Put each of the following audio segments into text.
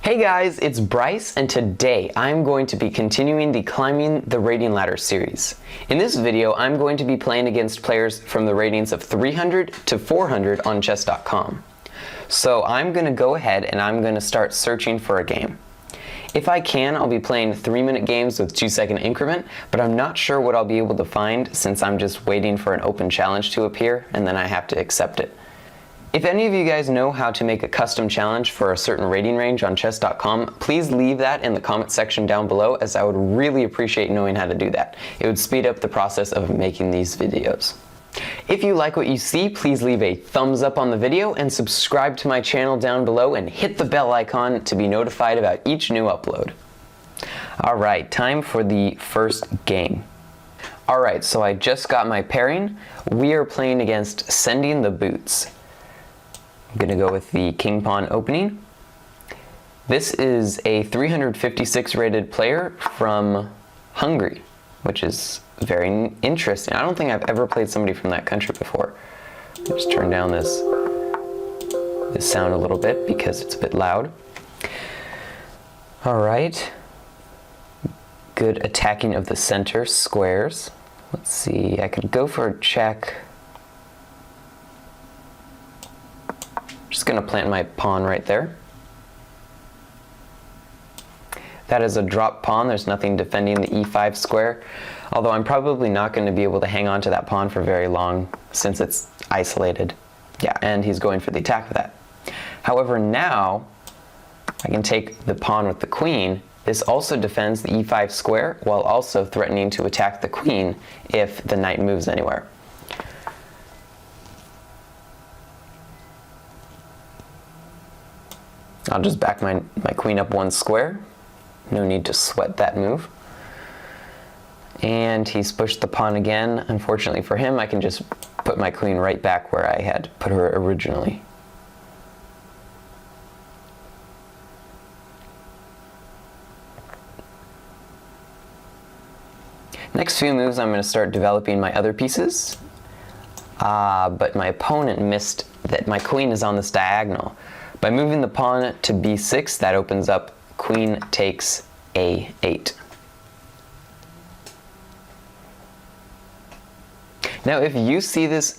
Hey guys, it's Bryce, and today I'm going to be continuing the Climbing the Rating Ladder series. In this video, I'm going to be playing against players from the ratings of 300 to 400 on chess.com. So I'm going to go ahead and I'm going to start searching for a game. If I can, I'll be playing 3-minute games with 2-second increment, but I'm not sure what I'll be able to find since I'm just waiting for an open challenge to appear and then I have to accept it. If any of you guys know how to make a custom challenge for a certain rating range on chess.com, please leave that in the comment section down below, as I would really appreciate knowing how to do that. It would speed up the process of making these videos. If you like what you see, please leave a thumbs up on the video and subscribe to my channel down below and hit the bell icon to be notified about each new upload. Alright, time for the first game. Alright, so I just got my pairing. We are playing against Sending the Boots. I'm going to go with the king pawn opening. This is a 356 rated player from Hungary, which is very interesting. I don't think I've ever played somebody from that country before. Just turn down this sound a little bit because it's a bit loud. All right. Good attacking of the center squares. Let's see, I could go for a check. Just going to plant my pawn right there. That is a drop pawn. There's nothing defending the e5 square, although I'm probably not going to be able to hang on to that pawn for very long since it's isolated. Yeah, and he's going for the attack with that. However, now I can take the pawn with the queen. This also defends the e5 square while also threatening to attack the queen if the knight moves anywhere. I'll just back my queen up one square. No need to sweat that move. And he's pushed the pawn again. Unfortunately for him, I can just put my queen right back where I had put her originally. Next few moves, I'm going to start developing my other pieces. But my opponent missed that my queen is on this diagonal. By moving the pawn to b6, that opens up queen takes a8. Now, if you see this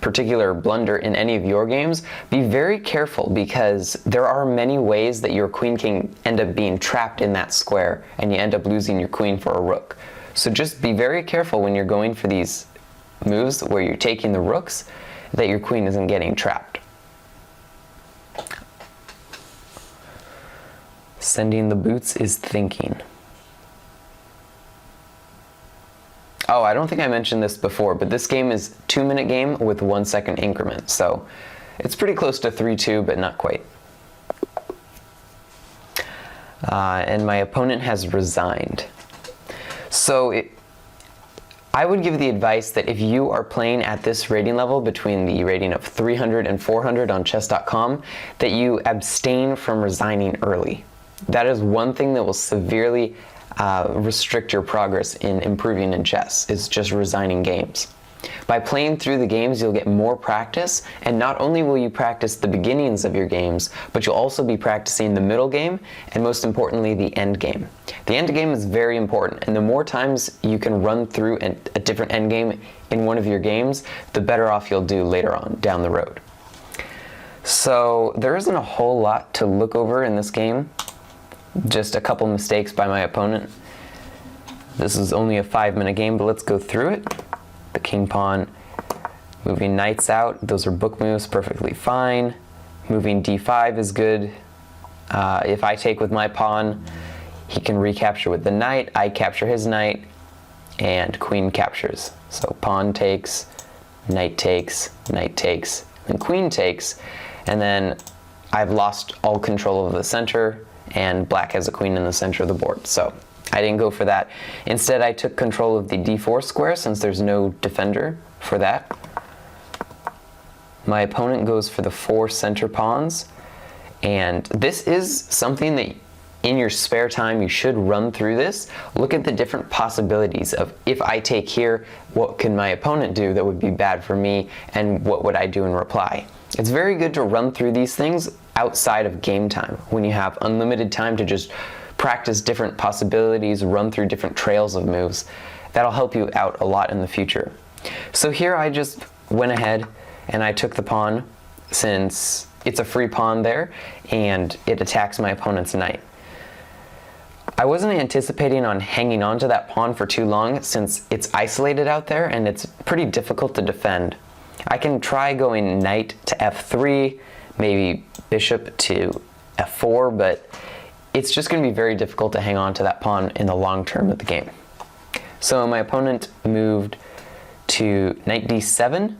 particular blunder in any of your games, be very careful because there are many ways that your queen can end up being trapped in that square and you end up losing your queen for a rook. So just be very careful when you're going for these moves where you're taking the rooks that your queen isn't getting trapped. Sending the Boots is thinking. Oh, I don't think I mentioned this before, but this game is 2-minute game with 1-second increment, so it's pretty close to 3-2, but not quite. And my opponent has resigned. So I would give the advice that if you are playing at this rating level between the rating of 300 and 400 on chess.com, that you abstain from resigning early. That is one thing that will severely restrict your progress in improving in chess, is just resigning games. By playing through the games, you'll get more practice, and not only will you practice the beginnings of your games, but you'll also be practicing the middle game, and most importantly, the end game. The end game is very important, and the more times you can run through a different end game in one of your games, the better off you'll do later on down the road. So there isn't a whole lot to look over in this game. Just a couple mistakes by my opponent. This is only a 5-minute game, but let's go through it. The king pawn, moving knights out, those are book moves, perfectly fine. Moving d5 is good. If I take with my pawn, he can recapture with the knight, I capture his knight, and queen captures. So pawn takes, knight takes, and queen takes, and then I've lost all control of the center, and black has a queen in the center of the board. So I didn't go for that. Instead, I took control of the d4 square since there's no defender for that. My opponent goes for the 4 center pawns, and this is something that in your spare time you should run through this. Look at the different possibilities of, if I take here, what can my opponent do that would be bad for me, and what would I do in reply? It's very good to run through these things outside of game time, when you have unlimited time to just practice different possibilities, run through different trails of moves. That'll help you out a lot in the future. So here I just went ahead and I took the pawn, since it's a free pawn there and it attacks my opponent's knight. I wasn't anticipating on hanging on to that pawn for too long, since it's isolated out there and it's pretty difficult to defend. I can try going knight to f3, maybe bishop to f4, but it's just going to be very difficult to hang on to that pawn in the long term of the game. So my opponent moved to knight d7,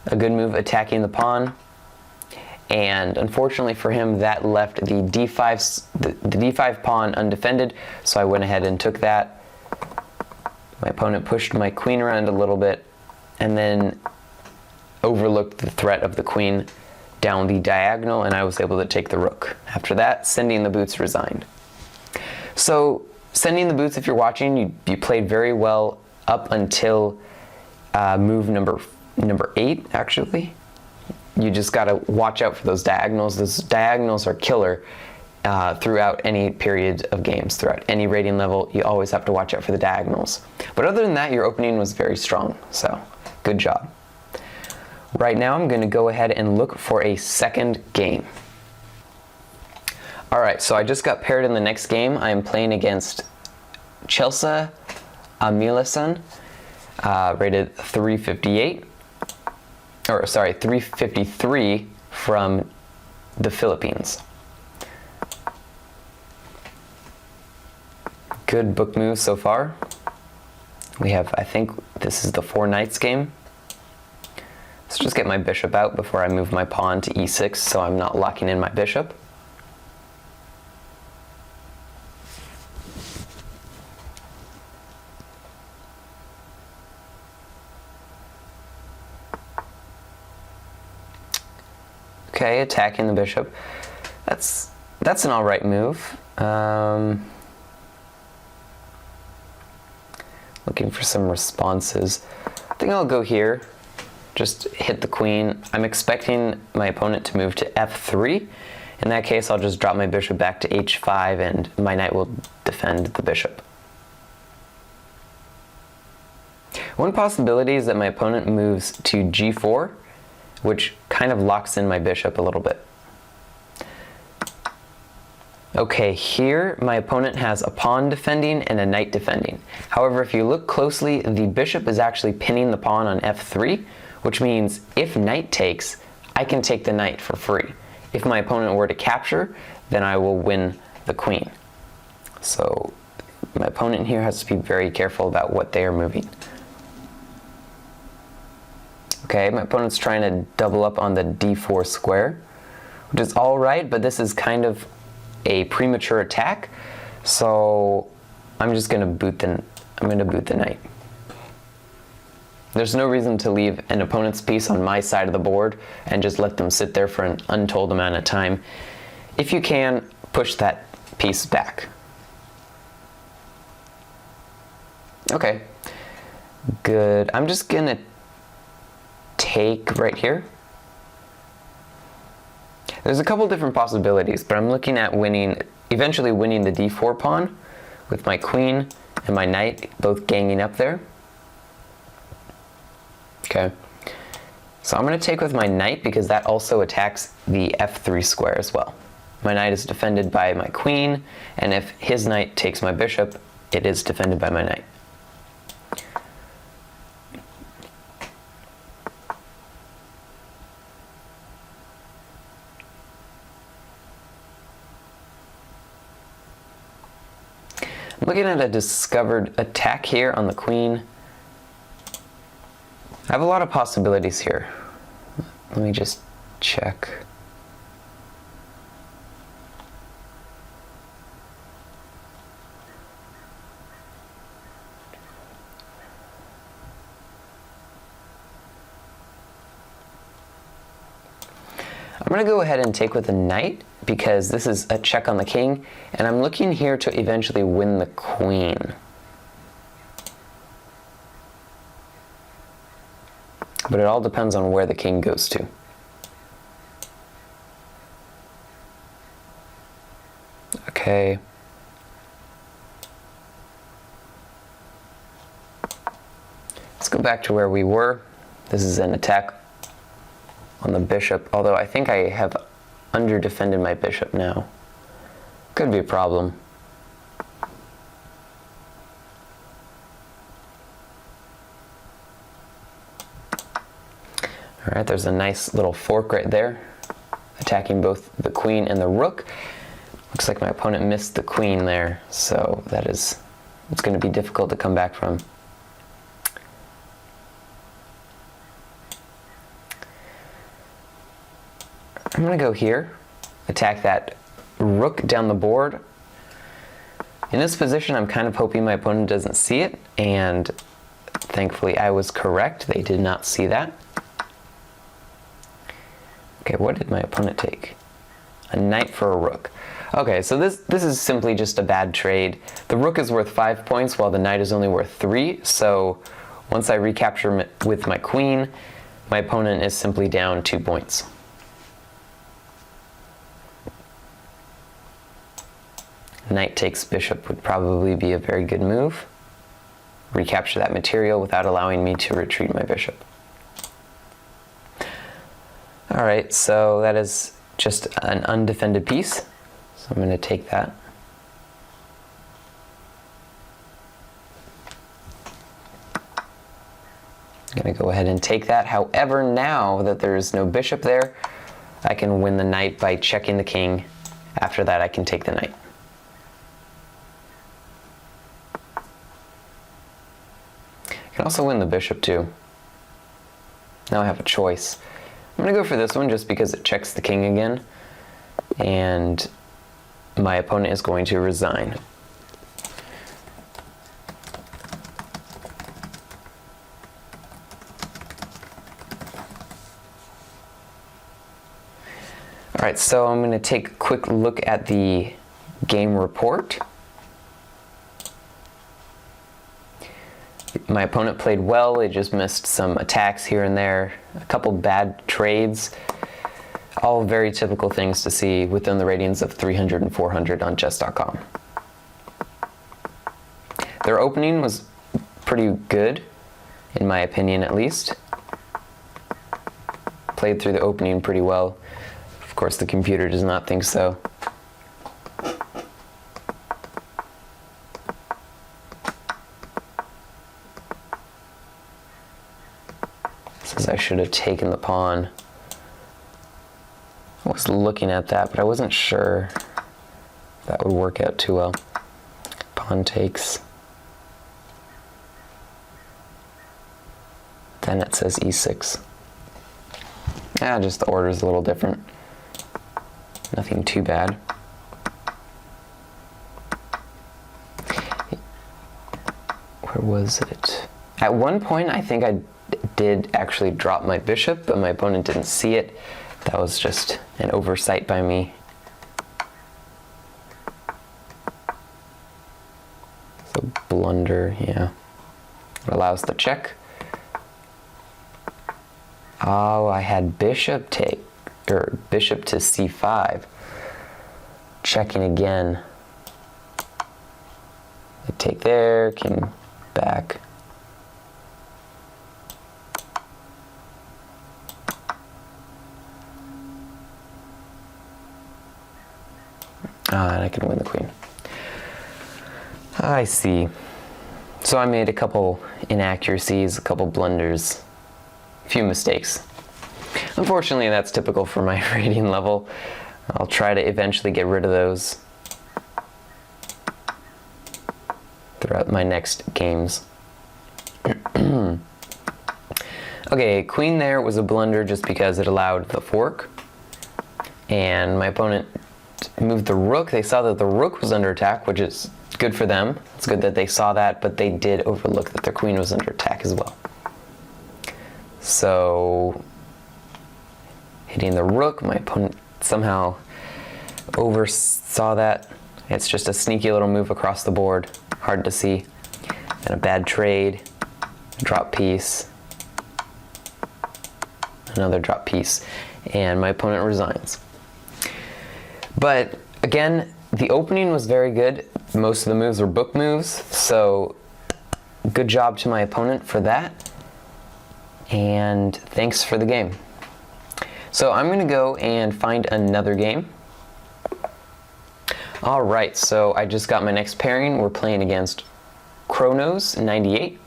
a good move attacking the pawn, and unfortunately for him that left the d5 pawn undefended, so I went ahead and took that. My opponent pushed my queen around a little bit and then overlooked the threat of the queen down the diagonal, and I was able to take the rook. After that, sending the boots resigned. So sending the boots, if you're watching, you played very well up until move number 8, actually. You just got to watch out for those diagonals. Those diagonals are killer throughout any period of games, throughout any rating level. You always have to watch out for the diagonals. But other than that, your opening was very strong, so good job. Right now I'm going to go ahead and look for a second game. Alright, so I just got paired in the next game. I am playing against chessusee, rated 358. Or sorry, 353 from the Philippines. Good book move so far. We have, I think this is the 4 knights game. Let's just get my bishop out before I move my pawn to e6, so I'm not locking in my bishop. Okay, attacking the bishop. That's an alright move. Looking for some responses. I think I'll go here. Just hit the queen. I'm expecting my opponent to move to f3. In that case, I'll just drop my bishop back to h5 and my knight will defend the bishop. One possibility is that my opponent moves to g4, which kind of locks in my bishop a little bit. Okay, here my opponent has a pawn defending and a knight defending. However, if you look closely, the bishop is actually pinning the pawn on f3, which means if knight takes, I can take the knight for free. If my opponent were to capture, then I will win the queen. So my opponent here has to be very careful about what they are moving. Okay, my opponent's trying to double up on the d4 square, which is all right, but this is kind of a premature attack, so I'm just going to boot the knight. There's no reason to leave an opponent's piece on my side of the board and just let them sit there for an untold amount of time. If you can, push that piece back. Okay, good. I'm just going to take right here. There's a couple different possibilities, but I'm looking at eventually winning the d4 pawn with my queen and my knight both ganging up there. Okay, so I'm going to take with my knight because that also attacks the f3 square as well. My knight is defended by my queen, and if his knight takes my bishop, it is defended by my knight. I'm looking at a discovered attack here on the queen. I have a lot of possibilities here. Let me just check. I'm going to go ahead and take with a knight because this is a check on the king, and I'm looking here to eventually win the queen. But it all depends on where the king goes to. Okay. Let's go back to where we were. This is an attack on the bishop, although I think I have under-defended my bishop now. Could be a problem. Alright, there's a nice little fork right there, attacking both the queen and the rook. Looks like my opponent missed the queen there, so it's going to be difficult to come back from. I'm going to go here, attack that rook down the board. In this position, I'm kind of hoping my opponent doesn't see it, and thankfully I was correct. They did not see that. Okay, what did my opponent take? A knight for a rook. Okay, so this is simply just a bad trade. The rook is worth 5 points while the knight is only worth 3, so once I recapture with my queen, my opponent is simply down 2 points. Knight takes bishop would probably be a very good move. Recapture that material without allowing me to retreat my bishop. Alright, so that is just an undefended piece. So I'm going to take that. I'm going to go ahead and take that. However, now that there's no bishop there, I can win the knight by checking the king. After that, I can take the knight. I can also win the bishop too. Now I have a choice. I'm going to go for this one just because it checks the king again, and my opponent is going to resign. Alright, so I'm going to take a quick look at the game report. My opponent played well, they just missed some attacks here and there, a couple bad trades, all very typical things to see within the ratings of 300 and 400 on chess.com. Their opening was pretty good, in my opinion at least. Played through the opening pretty well. Of course, the computer does not think so. Says I should have taken the pawn. I was looking at that, but I wasn't sure that would work out too well. Pawn takes. Then it says e6. Just the order is a little different. Nothing too bad. Where was it? At one point, I think I did actually drop my bishop, but my opponent didn't see it. That was just an oversight by me. So blunder, yeah. It allows the check. Oh, I had bishop to c5. Checking again. I take there, king back. And I can win the queen. I see. So I made a couple inaccuracies, a couple blunders, a few mistakes. Unfortunately, that's typical for my rating level. I'll try to eventually get rid of those throughout my next games. Okay, queen there was a blunder just because it allowed the fork. And my opponent moved the rook. They saw that the rook was under attack, which is good for them. It's good that they saw that, but they did overlook that their queen was under attack as well. So, hitting the rook, my opponent somehow oversaw that. It's just a sneaky little move across the board, hard to see. And a bad trade, a drop piece, another drop piece, and my opponent resigns. But again, the opening was very good. Most of the moves were book moves, so good job to my opponent for that. And thanks for the game. So I'm gonna go and find another game. All right, so I just got my next pairing. We're playing against Chronos 98,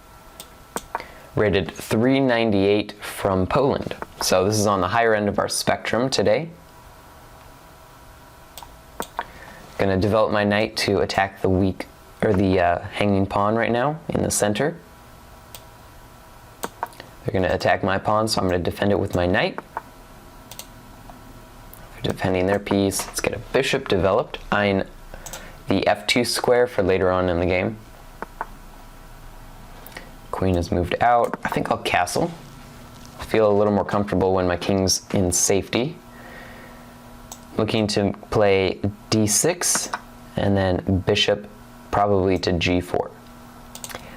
rated 398 from Poland. So this is on the higher end of our spectrum today. Gonna develop my knight to attack the weak, or the hanging pawn right now in the center. They're gonna attack my pawn, so I'm gonna defend it with my knight. They're defending their piece. Let's get a bishop developed, eyeing the f2 square for later on in the game. Queen is moved out. I think I'll castle. I feel a little more comfortable when my king's in safety. Looking to play d6 and then bishop probably to g4.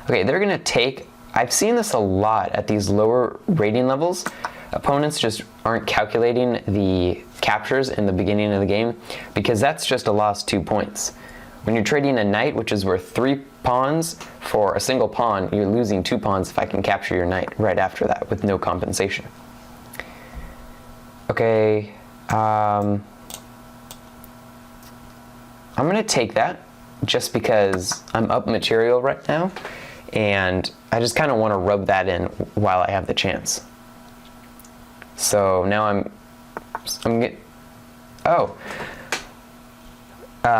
Okay, they're gonna take, I've seen this a lot at these lower rating levels. Opponents just aren't calculating the captures in the beginning of the game because that's just a lost 2 points. When you're trading a knight, which is worth 3 pawns for a single pawn, you're losing 2 pawns if I can capture your knight right after that with no compensation. Okay, I'm gonna take that just because I'm up material right now and I just kind of want to rub that in while I have the chance. So now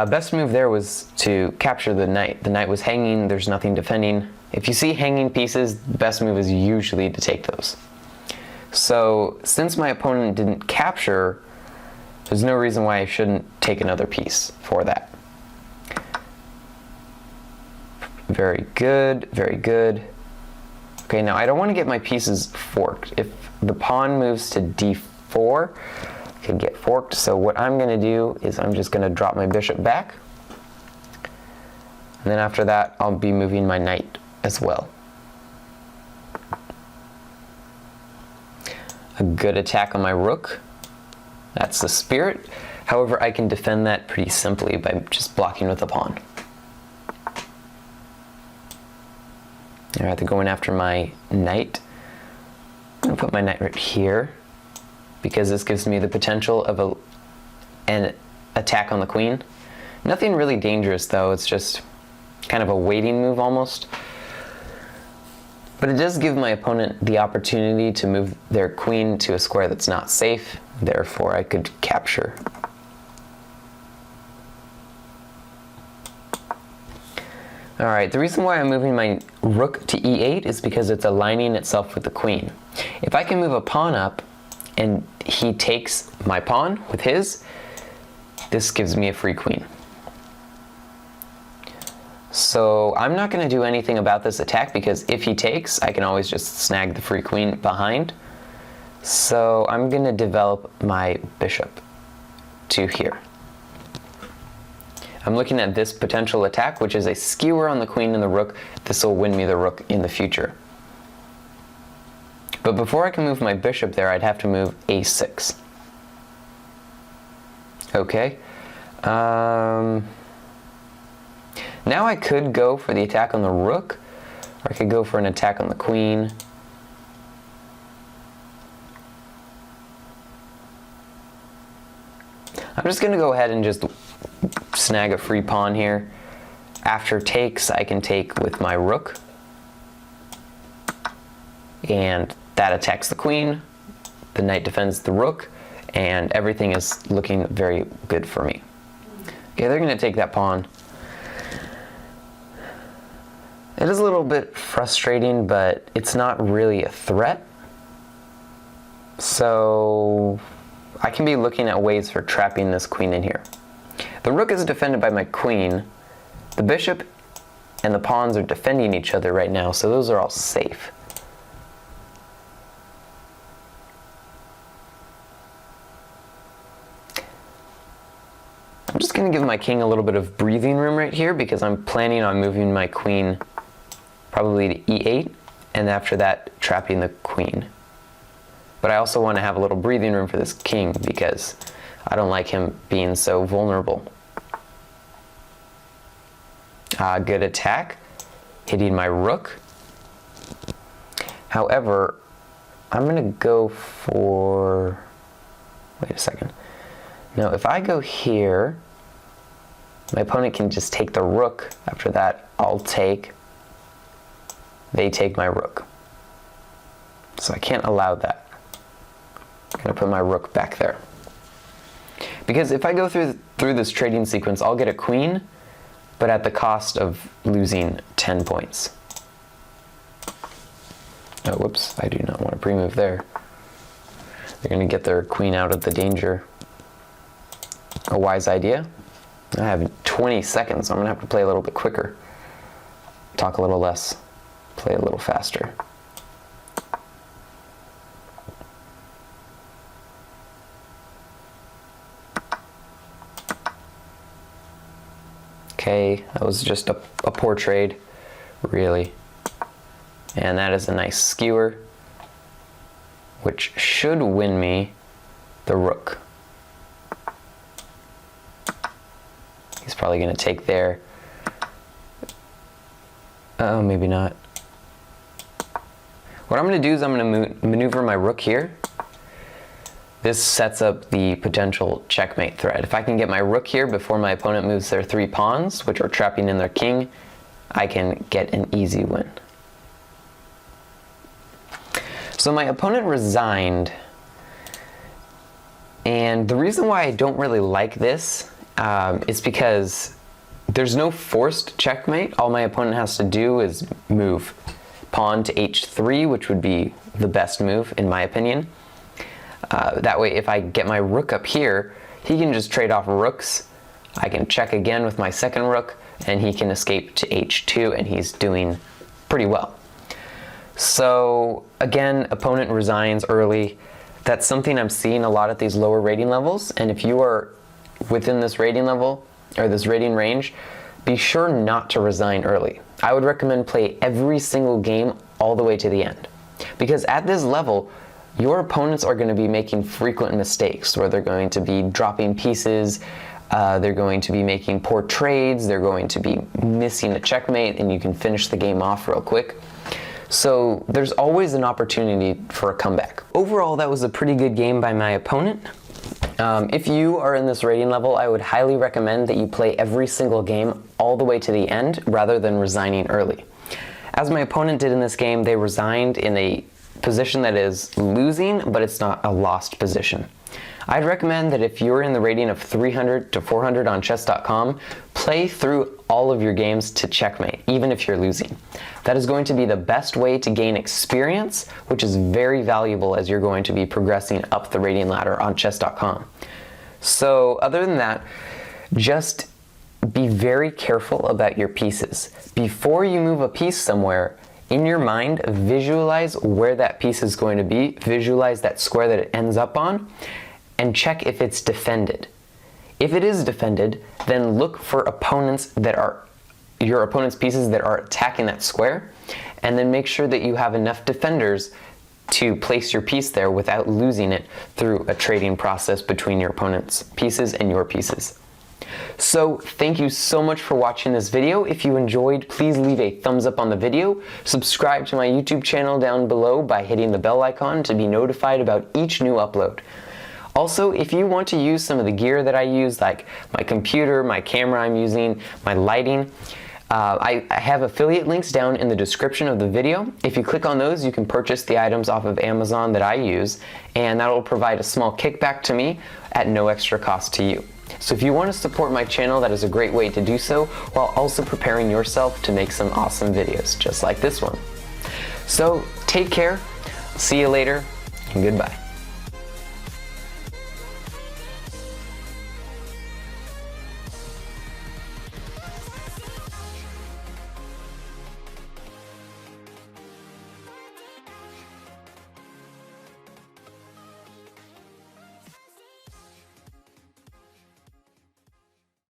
best move there was to capture the knight. The knight was hanging, there's nothing defending. If you see hanging pieces, the best move is usually to take those. So since my opponent didn't capture, there's no reason why I shouldn't take another piece for that. Very good, very good. Okay, now I don't want to get my pieces forked. If the pawn moves to d4, it could get forked. So what I'm going to do is I'm just going to drop my bishop back. And then after that, I'll be moving my knight as well. A good attack on my rook. That's the spirit. However, I can defend that pretty simply by just blocking with a pawn. All right, they're going after my knight. I'm gonna put my knight right here because this gives me the potential of an attack on the queen. Nothing really dangerous though, it's just kind of a waiting move almost. But it does give my opponent the opportunity to move their queen to a square that's not safe, therefore I could capture. Alright, the reason why I'm moving my rook to e8 is because it's aligning itself with the queen. If I can move a pawn up and he takes my pawn with his, this gives me a free queen. So I'm not going to do anything about this attack because if he takes, I can always just snag the free queen behind. So I'm going to develop my bishop to here. I'm looking at this potential attack, which is a skewer on the queen and the rook. This will win me the rook in the future. But before I can move my bishop there, I'd have to move a6. Okay. Now I could go for the attack on the rook, or I could go for an attack on the queen. I'm just going to go ahead and just snag a free pawn here. After takes, I can take with my rook. And that attacks the queen. The knight defends the rook. And everything is looking very good for me. Okay, they're going to take that pawn. It is a little bit frustrating, but it's not really a threat. So I can be looking at ways for trapping this queen in here. The rook is defended by my queen. The bishop and the pawns are defending each other right now, so those are all safe. I'm just going to give my king a little bit of breathing room right here because I'm planning on moving my queen probably to e8, and after that trapping the queen. But I also want to have a little breathing room for this king because I don't like him being so vulnerable. Good attack, hitting my rook. However, I'm gonna go for, wait a second. Now, if I go here, my opponent can just take the rook. After that, I'll take, they take my rook. So I can't allow that. I'm gonna put my rook back there. Because if I go through this trading sequence, I'll get a queen, but at the cost of losing 10 points. Oh, whoops, I do not want to pre-move there. They're gonna get their queen out of the danger. A wise idea. I have 20 seconds, so I'm gonna have to play a little bit quicker. Talk a little less, play a little faster. Okay, that was just a poor trade, really. And that is a nice skewer, which should win me the rook. He's probably gonna take there. Oh, maybe not. What I'm gonna do is I'm gonna maneuver my rook here. This sets up the potential checkmate threat. If I can get my rook here before my opponent moves their 3 pawns, which are trapping in their king, I can get an easy win. So my opponent resigned, and the reason why I don't really like this is because there's no forced checkmate. All my opponent has to do is move pawn to h3, which would be the best move in my opinion. That way, if I get my rook up here, he can just trade off rooks. I can check again with my second rook, and he can escape to h2, and he's doing pretty well. So again, opponent resigns early. That's something I'm seeing a lot at these lower rating levels, and if you are within this rating level, or this rating range, be sure not to resign early. I would recommend play every single game all the way to the end. Because at this level, your opponents are going to be making frequent mistakes where they're going to be dropping pieces, they're going to be making poor trades, they're going to be missing a checkmate, and you can finish the game off real quick. So there's always an opportunity for a comeback. Overall, that was a pretty good game by my opponent. If you are in this rating level, I would highly recommend that you play every single game all the way to the end rather than resigning early. As my opponent did in this game, they resigned in a position that is losing, but it's not a lost position. I'd recommend that if you're in the rating of 300 to 400 on chess.com, play through all of your games to checkmate, even if you're losing. That is going to be the best way to gain experience, which is very valuable as you're going to be progressing up the rating ladder on chess.com. So other than that, just be very careful about your pieces. Before you move a piece somewhere, in your mind, visualize where that piece is going to be, visualize that square that it ends up on, and check if it's defended. If it is defended, then look for opponents that are your opponent's pieces that are attacking that square, and then make sure that you have enough defenders to place your piece there without losing it through a trading process between your opponent's pieces and your pieces. So thank you so much for watching this video. If you enjoyed, please leave a thumbs up on the video. Subscribe to my YouTube channel down below by hitting the bell icon to be notified about each new upload. Also, if you want to use some of the gear that I use, like my computer, my camera I'm using, my lighting, I have affiliate links down in the description of the video. If you click on those, you can purchase the items off of Amazon that I use, and that will provide a small kickback to me at no extra cost to you. So if you want to support my channel, that is a great way to do so, while also preparing yourself to make some awesome videos, just like this one. So take care, see you later, and goodbye.